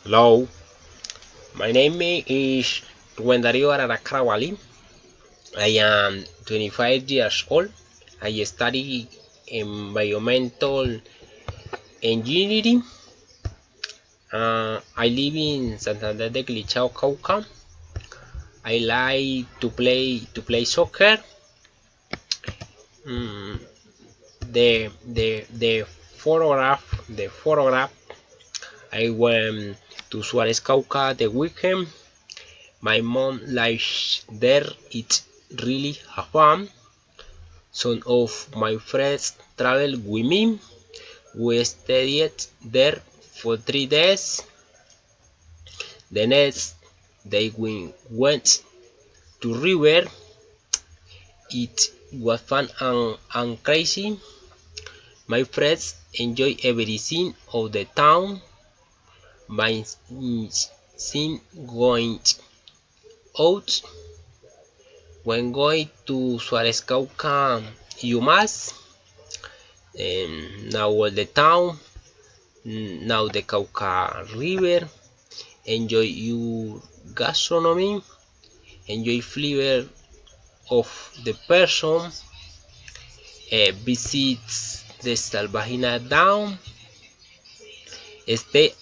Hello, my name is Wendario Araracarawali. I am 25 years old. I study environmental engineering. I live in Santander de Clichao, Cauca. I like to play soccer. Mm, the photograph. I went to Suarez, Cauca the weekend. My mom likes there. It's really have fun. Some of my friends traveled with me. We stayed there for 3 days. The next day we went to river. It was fun and crazy. My friends enjoy everything of the town. My scene going out. When going to Suarez Cauca, you must now all the town, now the Cauca River. Enjoy your gastronomy, enjoy flavor of the person, visit the Salvajina Dam, stay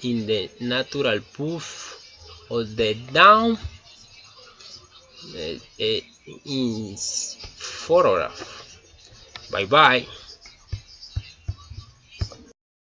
in the natural puff of the dam, in photograph. Bye bye.